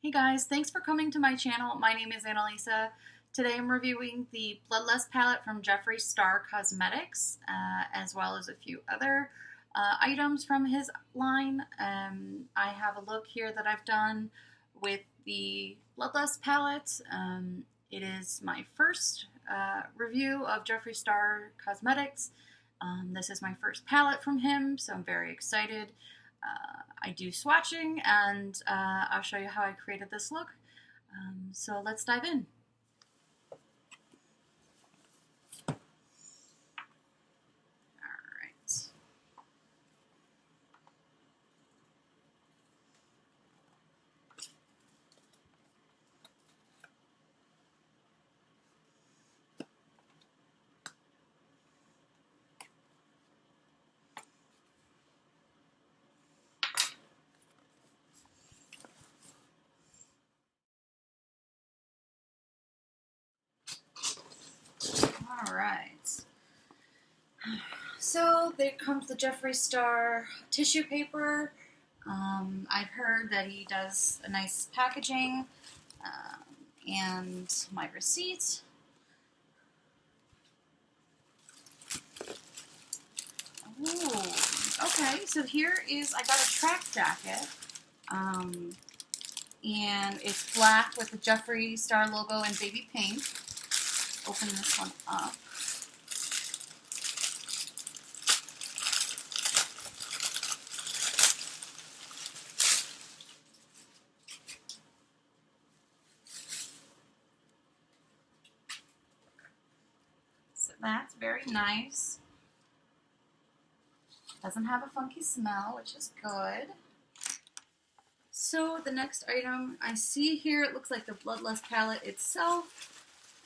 Hey guys, thanks for coming to my channel. My name is Annalisa. Today I'm reviewing the Bloodlust palette from Jeffree Star Cosmetics, as well as a few other items from his line. I have a look here that I've done with the Bloodlust palette. It is my first review of Jeffree Star Cosmetics. This is my first palette from him, so I'm very excited. I do swatching, and I'll show you how I created this look. So let's dive in. Alright. So there comes the Jeffree Star tissue paper. I've heard that he does a nice packaging, and my receipt. Ooh, okay, so here is, I got a track jacket, and it's black with the Jeffree Star logo in baby pink. Open this one up. So that's very nice. Doesn't have a funky smell, which is good. So the next item I see here, it looks like the Bloodlust palette itself.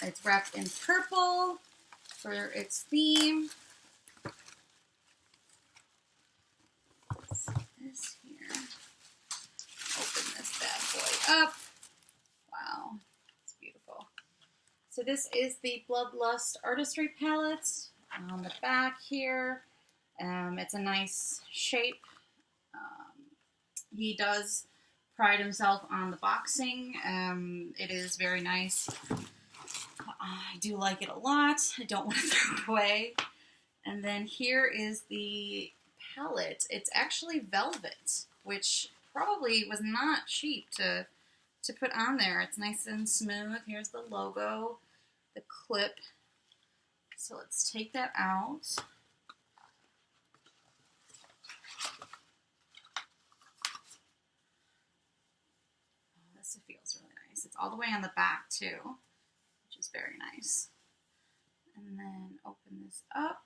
It's wrapped in purple for its theme. This here. Open this bad boy up. Wow, it's beautiful. So this is the Bloodlust Artistry palette. On the back here, it's a nice shape. He does pride himself on the boxing. It is very nice. I do like it a lot. I don't want to throw it away. And then here is the palette. It's actually velvet, which probably was not cheap to put on there. It's nice and smooth. Here's the logo, the clip. So let's take that out. Oh, this feels really nice. It's all the way on the back too, which is very nice. And then open this up.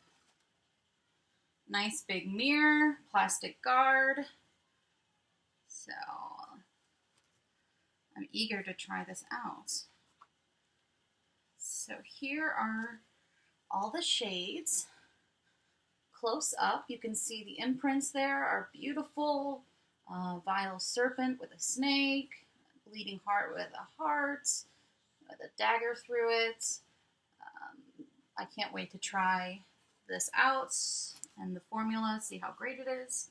Nice big mirror, plastic guard. So I'm eager to try this out. So here are all the shades. Close up, you can see the imprints there are beautiful. Vile serpent with a snake, bleeding heart with a heart, with a dagger through it. I can't wait to try this out and the formula, see how great it is.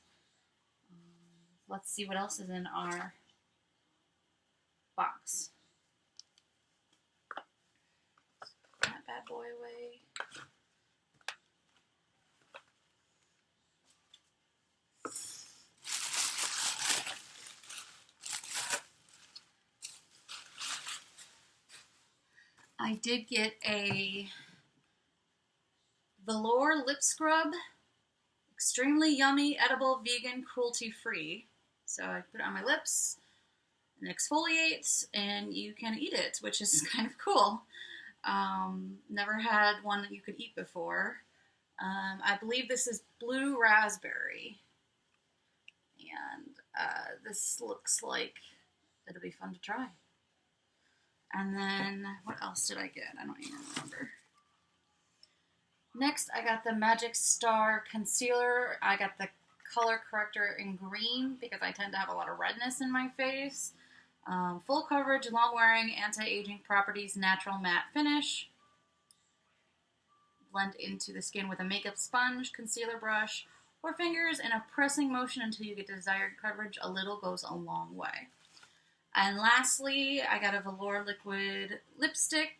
Let's see what else is in our box. Put that bad boy away. I did get a velour lip scrub, extremely yummy, edible, vegan, cruelty-free. So I put it on my lips and it exfoliates, and you can eat it, which is kind of cool. Never had one that you could eat before. I believe this is blue raspberry, and this looks like it'll be fun to try. And then, what else did I get? I don't even remember. Next, I got the Magic Star Concealer. I got the color corrector in green because I tend to have a lot of redness in my face. Full coverage, long wearing, anti-aging properties, natural matte finish. Blend into the skin with a makeup sponge, concealer brush, or fingers in a pressing motion until you get desired coverage. A little goes a long way. And lastly, I got a velour liquid lipstick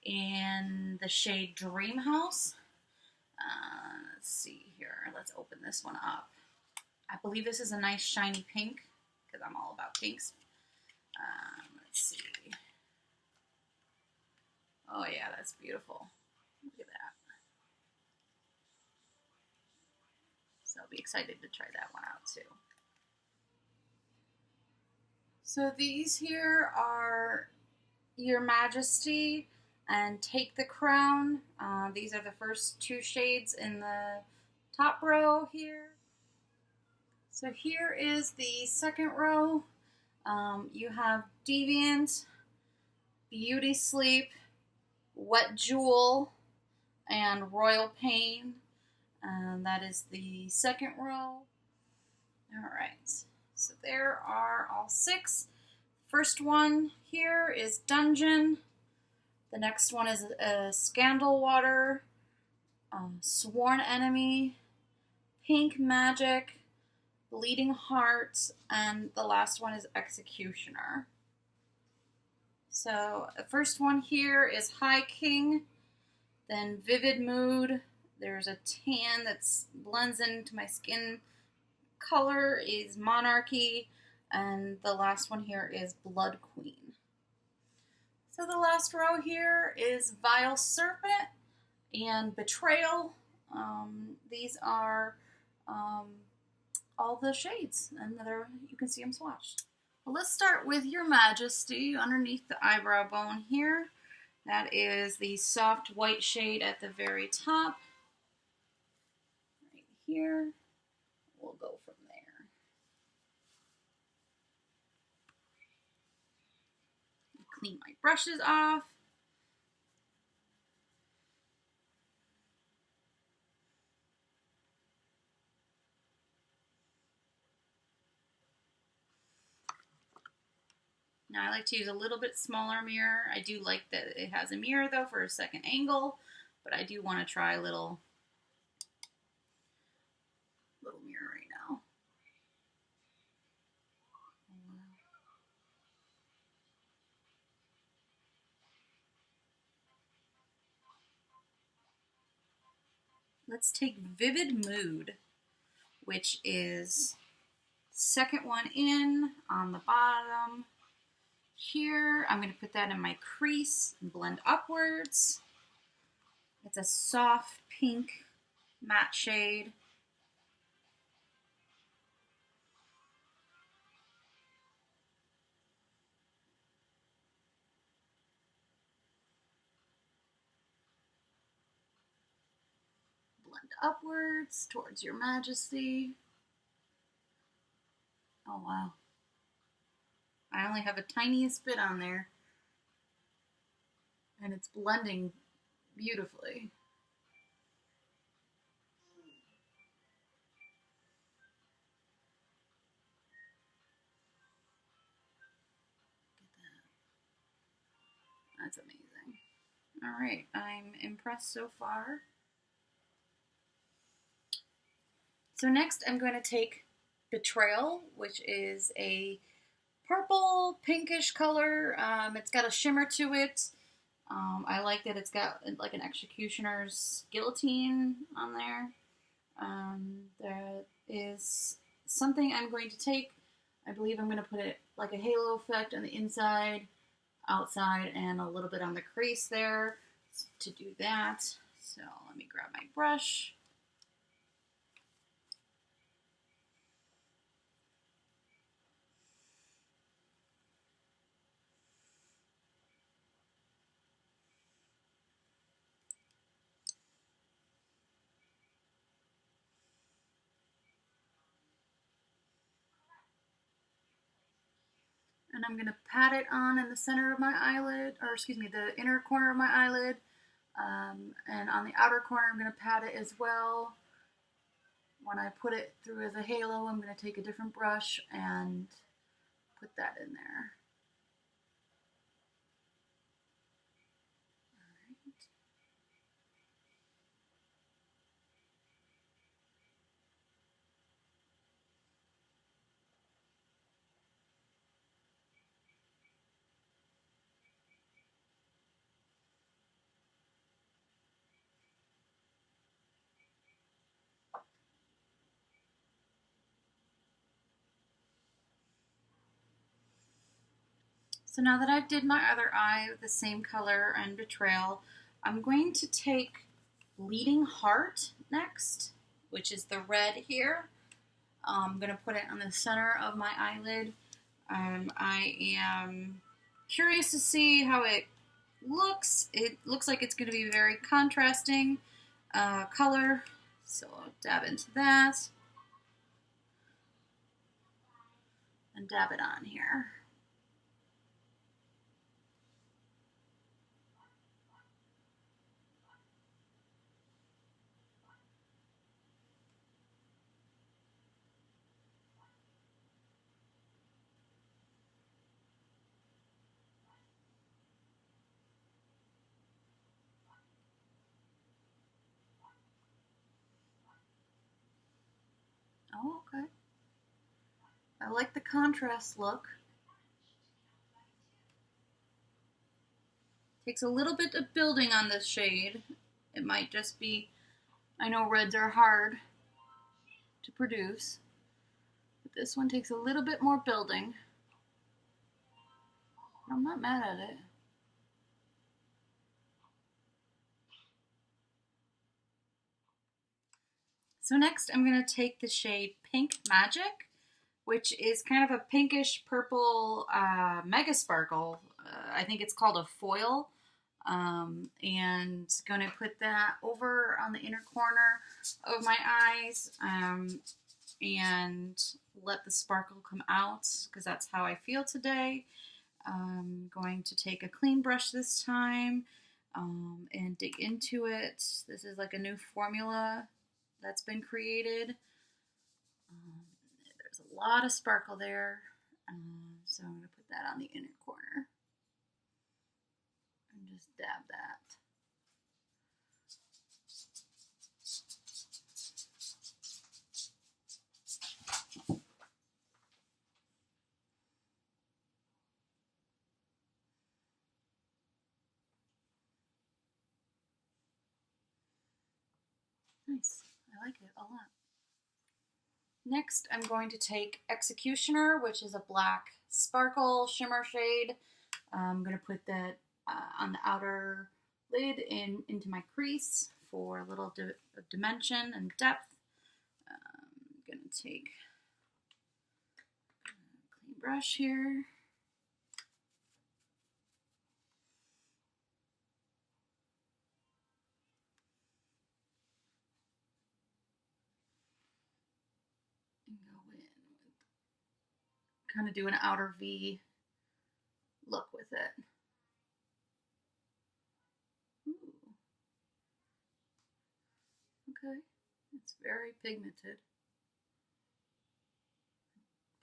in the shade Dream House. Let's see here. Let's open this one up. I believe this is a nice shiny pink because I'm all about pinks. Let's see. Oh yeah, that's beautiful. Look at that. So I'll be excited to try that one out too. So these here are Your Majesty and Take the Crown. These are the first two shades in the top row here. So here is the second row. You have Deviant, Beauty Sleep, Wet Jewel, and Royal Pain. And that is the second row. All right, so there are all six. First one here is Dungeon. The next one is Scandal Water, Sworn Enemy, Pink Magic, Bleeding Heart, and the last one is Executioner. So the first one here is High King, then Vivid Mood. There's a tan that blends into my skin color is Monarchy, and the last one here is Blood Queen. So the last row here is Vile Serpent and Betrayal. These are all the shades, and you can see them swatched. Well, let's start with Your Majesty underneath the eyebrow bone here. That is the soft white shade at the very top. Right here. We'll go from there. Clean my brushes off. Now I like to use a little bit smaller mirror. I do like that it has a mirror though for a second angle, but I do want to try a little mirror right now. Let's take Vivid Mood, which is second one in on the bottom. Here, I'm going to put that in my crease and blend upwards. It's a soft pink matte shade. Blend upwards towards Your Majesty. Oh, wow. I only have a tiniest bit on there, and it's blending beautifully. That's amazing. All right, I'm impressed so far. So next I'm going to take Betrayal, which is a purple pinkish color. It's got a shimmer to it. I like that it's got like an executioner's guillotine on there. There is something I'm going to take. I believe I'm going to put it like a halo effect on the inside, outside, and a little bit on the crease there to do that. So let me grab my brush. And I'm going to pat it on in the center of my eyelid, or excuse me, the inner corner of my eyelid. And on the outer corner, I'm going to pat it as well. When I put it through as a halo, I'm going to take a different brush and put that in there. So now that I've did my other eye with the same color and Betrayal, I'm going to take Bleeding Heart next, which is the red here. I'm going to put it on the center of my eyelid. I am curious to see how it looks. It looks like it's going to be very contrasting color, so I'll dab into that and dab it on here. Oh, okay. I like the contrast look. Takes a little bit of building on this shade. It might just be, I know reds are hard to produce, but this one takes a little bit more building. I'm not mad at it. So next I'm going to take the shade Pink Magic, which is kind of a pinkish purple mega sparkle. I think it's called a foil. And going to put that over on the inner corner of my eyes and let the sparkle come out because that's how I feel today. I'm going to take a clean brush this time and dig into it. This is like a new formula that's been created. There's a lot of sparkle there, so I'm going to put that on the inner corner and just dab that. Nice. I like it a lot. Next, I'm going to take Executioner, which is a black sparkle shimmer shade. I'm going to put that on the outer lid into my crease for a little dimension and depth. I'm going to take a clean brush here. And go in with, kind of do an outer V look with it. Ooh. Okay, it's very pigmented.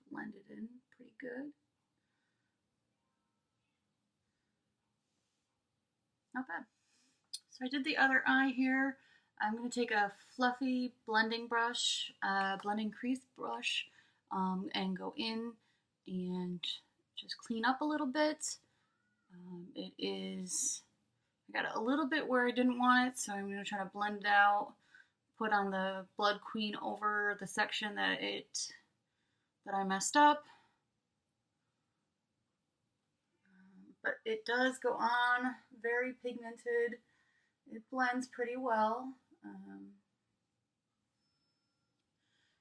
Blended in pretty good. Not bad. So I did the other eye here. I'm going to take a fluffy blending brush, blending crease brush, and go in and just clean up a little bit. I got a little bit where I didn't want it, so I'm going to try to blend it out, put on the Blood Queen over the section that I messed up. But it does go on very pigmented. It blends pretty well.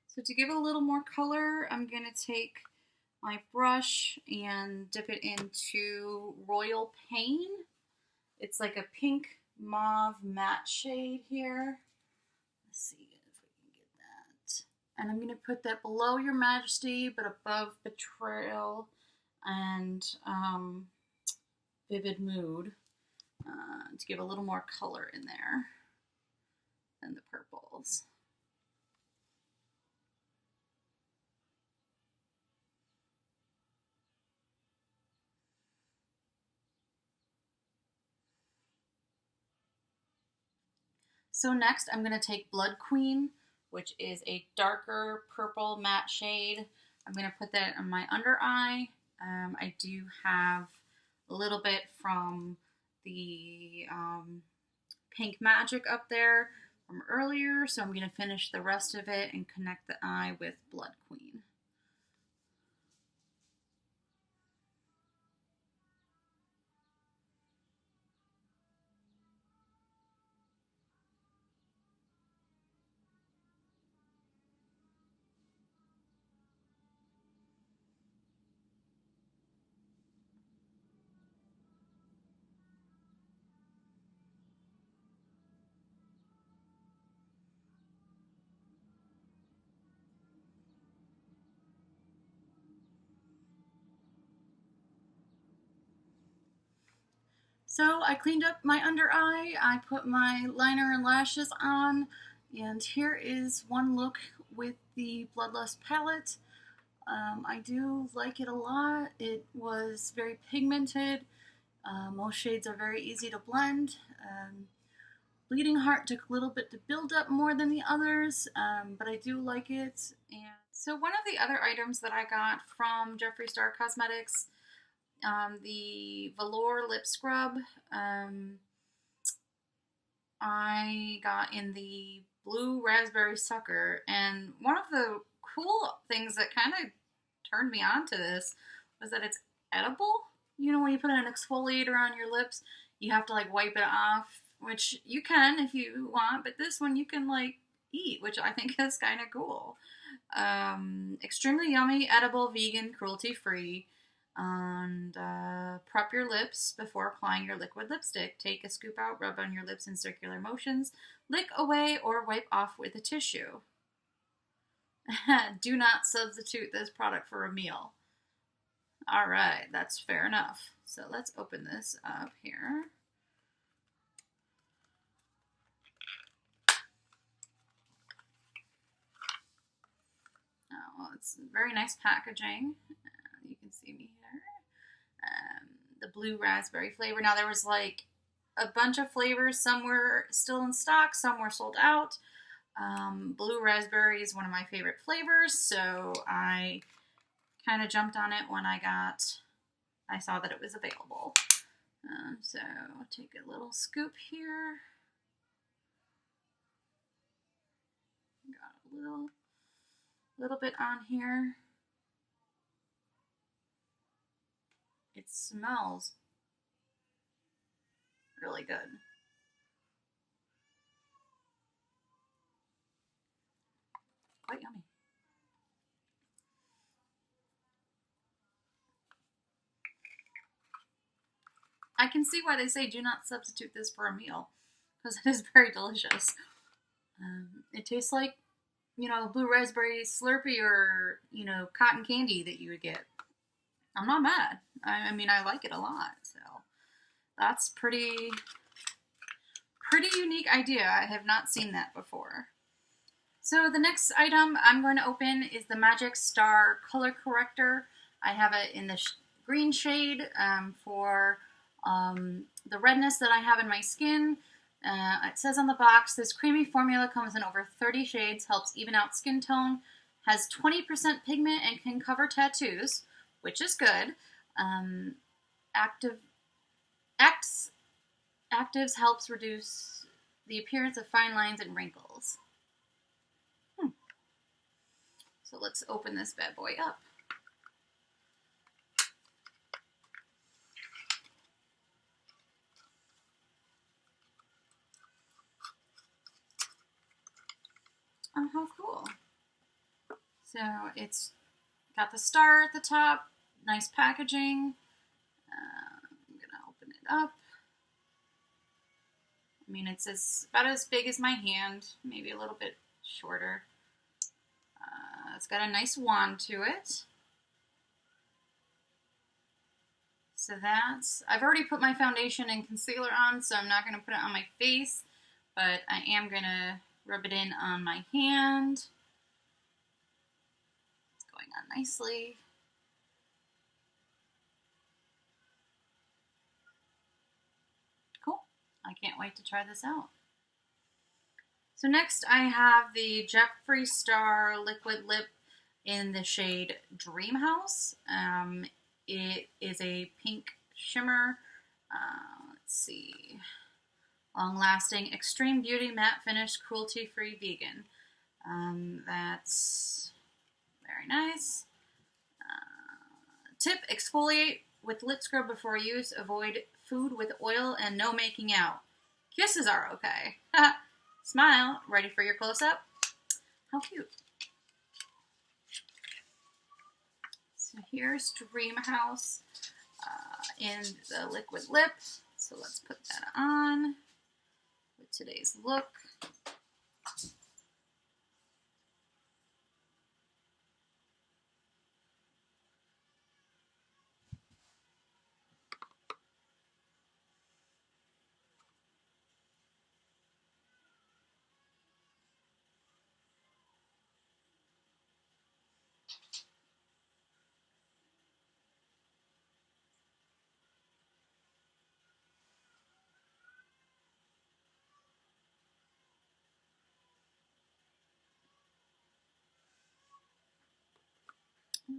So to give it a little more color, I'm going to take my brush and dip it into Royal Pain. It's like a pink mauve matte shade here. Let's see if we can get that. And I'm going to put that below Your Majesty, but above Betrayal and Vivid Mood to give a little more color in there than the purples. So next I'm going to take Blood Queen, which is a darker purple matte shade. I'm going to put that on my under eye. I do have a little bit from the Pink Magic up there from earlier, so I'm going to finish the rest of it and connect the eye with Blood Queen. So I cleaned up my under eye, I put my liner and lashes on, and here is one look with the Bloodlust palette. I do like it a lot. It was very pigmented. Most shades are very easy to blend. Bleeding Heart took a little bit to build up more than the others, but I do like it. And so one of the other items that I got from Jeffree Star Cosmetics, the Velour Lip Scrub, I got in the Blue Raspberry Sucker, and one of the cool things that kind of turned me on to this was that it's edible. You know, when you put an exfoliator on your lips, you have to like wipe it off, which you can if you want, but this one you can like eat, which I think is kind of cool. Extremely yummy, edible, vegan, cruelty free. And prep your lips before applying your liquid lipstick. Take a scoop out, rub on your lips in circular motions, lick away, or wipe off with a tissue. Do not substitute this product for a meal. All right, that's fair enough. So let's open this up here. Oh, it's very nice packaging. You can see me here. The blue raspberry flavor. Now there was like a bunch of flavors. Some were still in stock, some were sold out. Blue raspberry is one of my favorite flavors, so I kind of jumped on it when I saw that it was available. So I'll take a little scoop here. Got a little bit on here. It smells really good. Quite yummy. I can see why they say do not substitute this for a meal, because it is very delicious. It tastes like, you know, blue raspberry Slurpee or, you know, cotton candy that you would get. I'm not mad. I mean, I like it a lot, so that's pretty unique idea. I have not seen that before. So the next item I'm going to open is the Magic Star Color Corrector. I have it in the green shade for the redness that I have in my skin. It says on the box, this creamy formula comes in over 30 shades, helps even out skin tone, has 20% pigment, and can cover tattoos, which is good. Actives helps reduce the appearance of fine lines and wrinkles. So let's open this bad boy up. Oh, how cool. So it's got the star at the top, nice packaging. I'm gonna open it up. I mean, it's about as big as my hand, maybe a little bit shorter. It's got a nice wand to it. So I've already put my foundation and concealer on, so I'm not going to put it on my face, but I am going to rub it in on my hand. It's going on nicely. Cool. I can't wait to try this out. So next I have the Jeffree Star Liquid Lip in the shade Dream House. It is a pink shimmer. Let's see. Long-lasting, extreme beauty, matte finish, cruelty-free, vegan. That's very nice. Tip, exfoliate with lip scrub before use. Avoid food with oil and no making out. Kisses are okay. Smile. Ready for your close-up? How cute. So here's Dream House in the liquid lip. So let's put that on with today's look.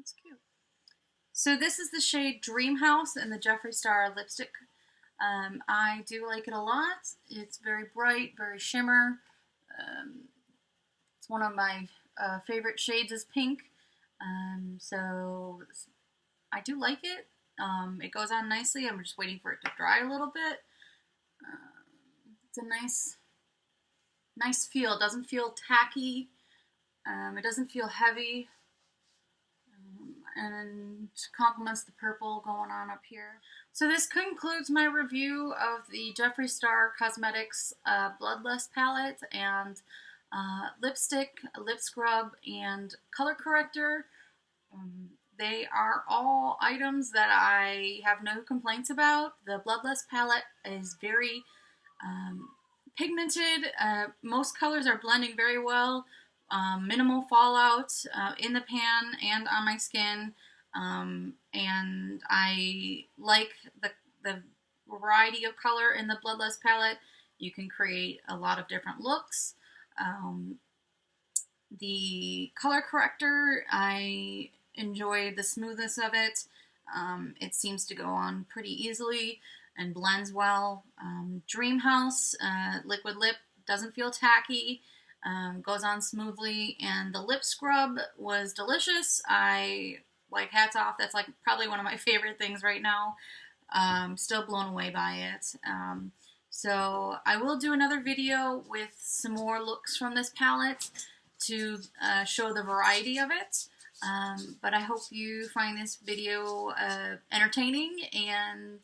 That's cute. So this is the shade Dream House in the Jeffree Star lipstick. I do like it a lot. It's very bright, very shimmer. It's one of my favorite shades is pink. So I do like it. It goes on nicely. I'm just waiting for it to dry a little bit. It's a nice feel. It doesn't feel tacky. It doesn't feel heavy. And complements the purple going on up here. So this concludes my review of the Jeffree Star Cosmetics Bloodlust palette and lipstick, lip scrub, and color corrector. They are all items that I have no complaints about. The Bloodlust palette is very pigmented. Most colors are blending very well. Minimal fallout in the pan and on my skin, and I like the variety of color in the Bloodlust palette. You can create a lot of different looks. The color corrector, I enjoy the smoothness of it. It seems to go on pretty easily and blends well. Dream House liquid lip doesn't feel tacky. Goes on smoothly, and the lip scrub was delicious. I like, hats off. That's like probably one of my favorite things right now. Still blown away by it. So I will do another video with some more looks from this palette to show the variety of it. But I hope you find this video entertaining, and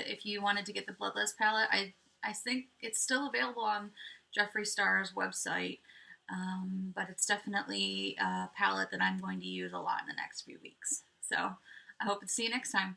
if you wanted to get the Bloodlust palette, I think it's still available on Jeffree Star's website, but it's definitely a palette that I'm going to use a lot in the next few weeks. So I hope to see you next time.